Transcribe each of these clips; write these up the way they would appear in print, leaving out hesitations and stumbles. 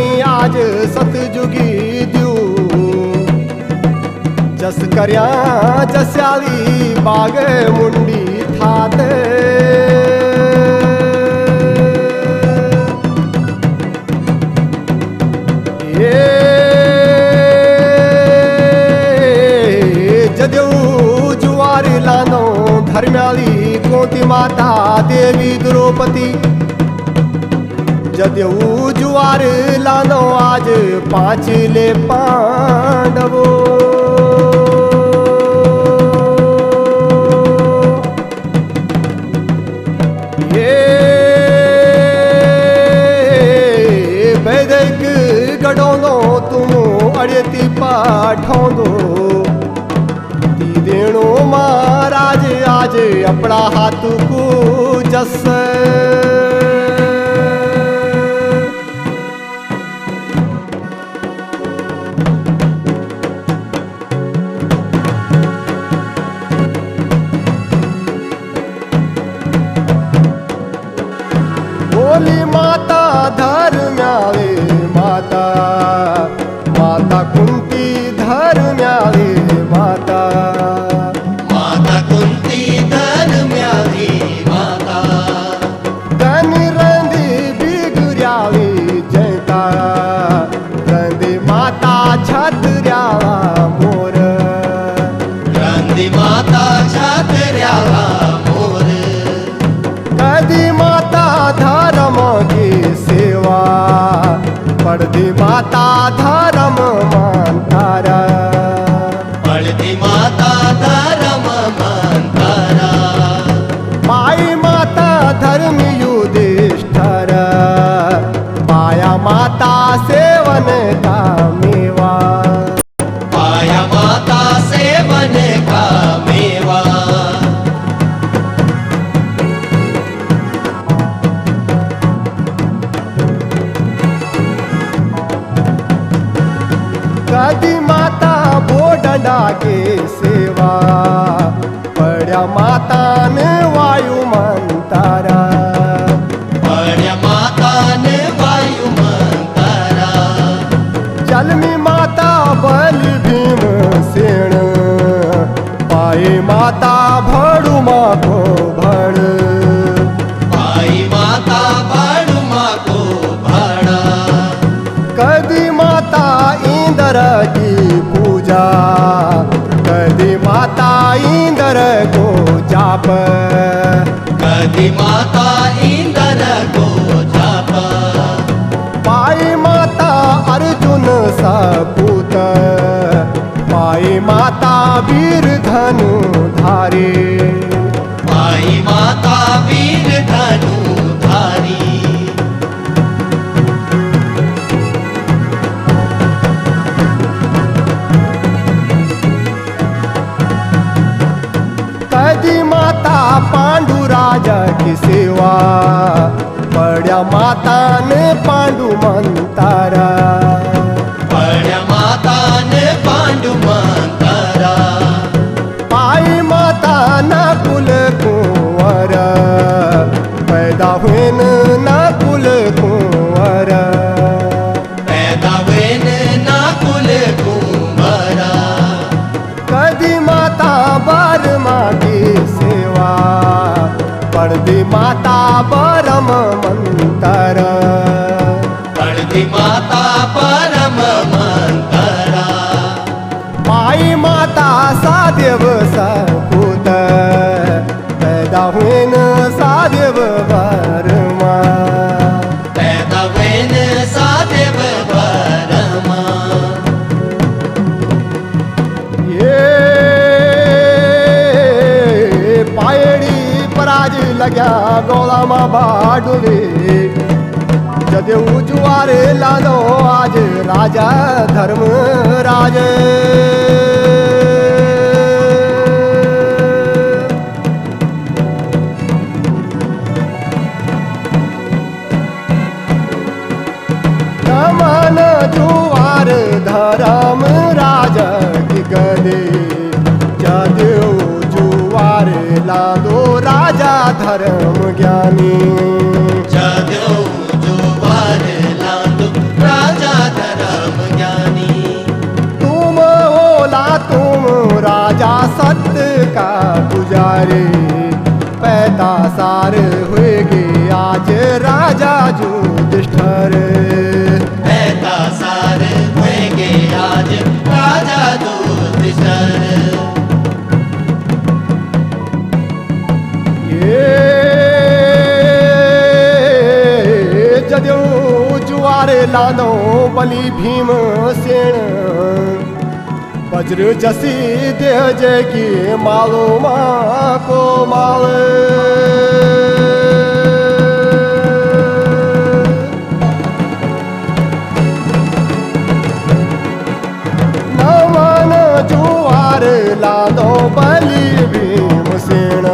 नहीं आज सतजुगी द्यू जस कर्या जस्याली बाग मुंडी थात ये जदेऊ जुवार लानो धर्म्याली कोटी माता देवी द्रौपदी जदेऊ जुवार लानो आज पांचले पांडवो ये वैदिक गडोनो तुम अड़ती पाठोंदो ती देणो महाराज आज अपना हाथ को जस बोली माता धर्म्याळे माता माता कुंती धर्म्याळे माता माता कुंती धर्म्याळी माता गणी रंदी बिगुऱ्याळी जयता रंदी माता छत्र्याला मोर रंदी माता छत्र्याला मोर कधी माता धर्म की सेवा पडदी माता धर्म मानतारा पडती माता धर्म मानतारा पायी माता धर्म युधिष्ठर पाया माता सेवन का मेवा पाया माता सेवन का मेवा कधी माता बोडंडा के सेवा पड्या माताने वायू मंतारा पड्या माताने वायू मंतारा जलमी माता बलि भीम सेण पाये माता भडू माको भड पायी माता भाडुमा को भाडा कधी माता इंद्र की पूजा कधी माता इंद्र को जाप कधी माता इंद्र को जाप पाई माता अर्जुन सपूत पाई माता वीर धनु धारे पायी माता वीर धनु धारी कधी माता पांडुराजा की सेवा पड्या माताने पांडू मंतारा पड्या माताने पांडू मंतारा पाई माता नकुल कुंवर पैदा हुएन नकुल कुंवर पैदा वेन नाकुल कुंवरा कधी माता बरमा की सेवा पडदी माता परम मंतर पडती माता परम मंतरा पाई माता सादेव सपूत पैदा हुएन सादेव बरमा पैदा वेन सादेव बरमा ये पायड़ी पराज लग्या गोलामा बाडुले जदेऊ जुवारे लानो आज राजा धर्म राज कमान जुवार धर्म राजा की गदे जदेऊ जुवार लादो राजा धर्म ज्ञानी जदेऊ जुवार लादो राजा रे पैदा सार होएगे आज राजा युधिष्ठिर पैदा सार होएगे आज राजा युधिष्ठिर जदू जुआर लादो बलि भीमसेन वज्र जसी देह जय की मालो माँ को माल नमन जुआर लादो बलि भीमसेन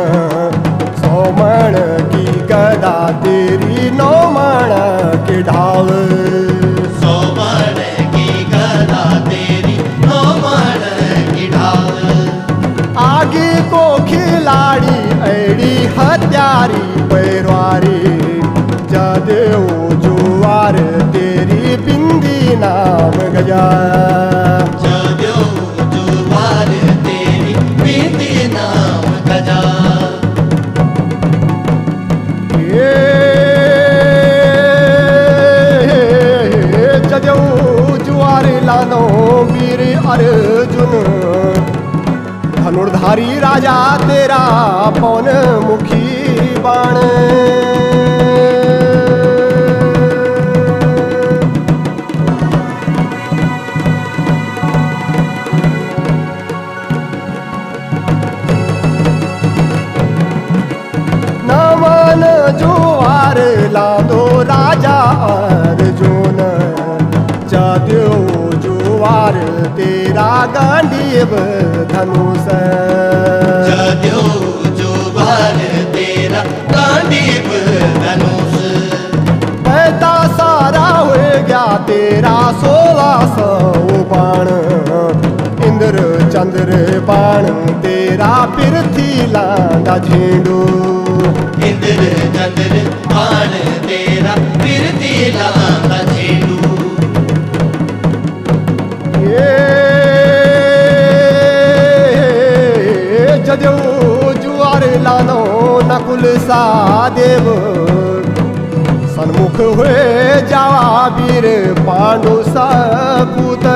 सोमण की गदा तेरी नौमण के ढाल सोमण की गदा तेरी नौमण की ढाल आगे को खिलाड़ी ऐड़ी हत्यारी पैरवारी जदेव जुआर तेरी बिंदी नाम गजा जदेव जुआर तेरी बिंदी नाम गजा जुआर लानो वीर अर्जुन धनुर्धारी राजा तेरा पवन मुखी बाण नमन जुआर लादो राजा अर्जुन जदू जुआर तेरा गांडीव धनुष जदू जुआर तेरा गांडीव धनुष पैदा सारा हो गया तेरा 1600 बाण इंद्र चंद्र बाण तेरा पृथ्वी लांदा झेंडू इंद्र चंद्र बाण तेरा पृथ्वी लांदा झेंडू जदू जुआर लानो नकुल सादेव सन्मुख हुए जावा वीर पांडु सपूत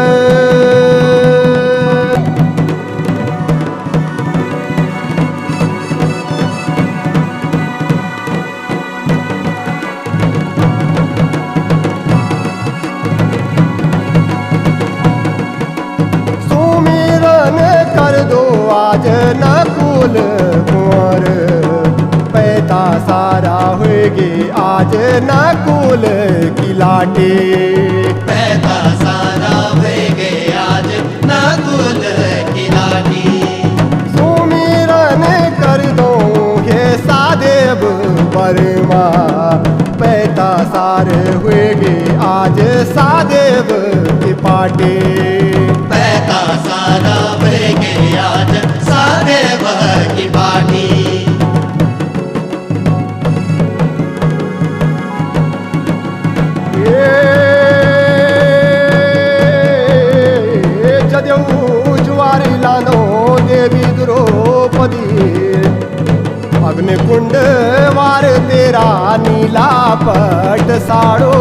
आज नकुल कुंवर पैदा सारा होएगे आज नकुल की लाटे पैदा सारा होएगे आज नकुल की लाटी सुमिरन कर दो हे सादेव वर्मा पैदा सारे होएगे आज सादेव की पाटे पैदा सारा होएगे आज सादेव की पाटी जदू जुआर लानो देवी द्रौपदी अग्निकुंड वार तेरा नीला पट साड़ो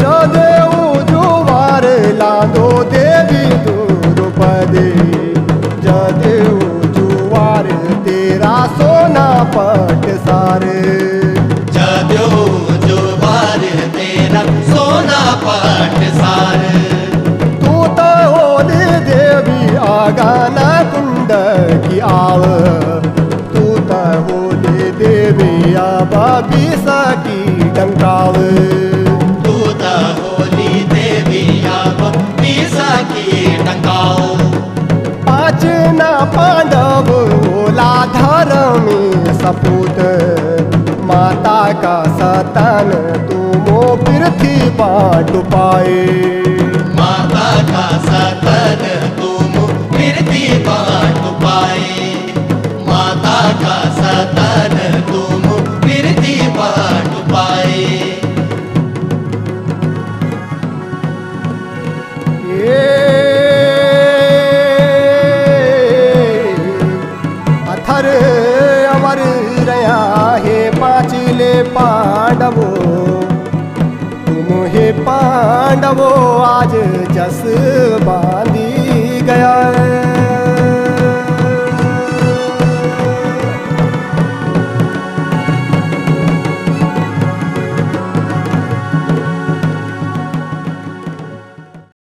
जदेव जुआर लादो देवी द्रौपदी जदेव जुआर तेरा सोना पट सारे जदू जुआर तेरा सोना पट सार तू तो होली देवी आगाना कुंड की आव तू तो होली देवी आबीसा की डंकाव दूता होली देवी अब पीसा की टंकाओ पांच ना पांडव ओला धर्मी सपूत माता का सतन तुमो पृथ्वी बांट पाए माता का सतन तुम पृथ्वी बांट पाए माता तन तुम कीर्ति पाट पाए अथर अमर रया हे पांचले पांडवो तुम हे पांडवो आज जस बांधी गया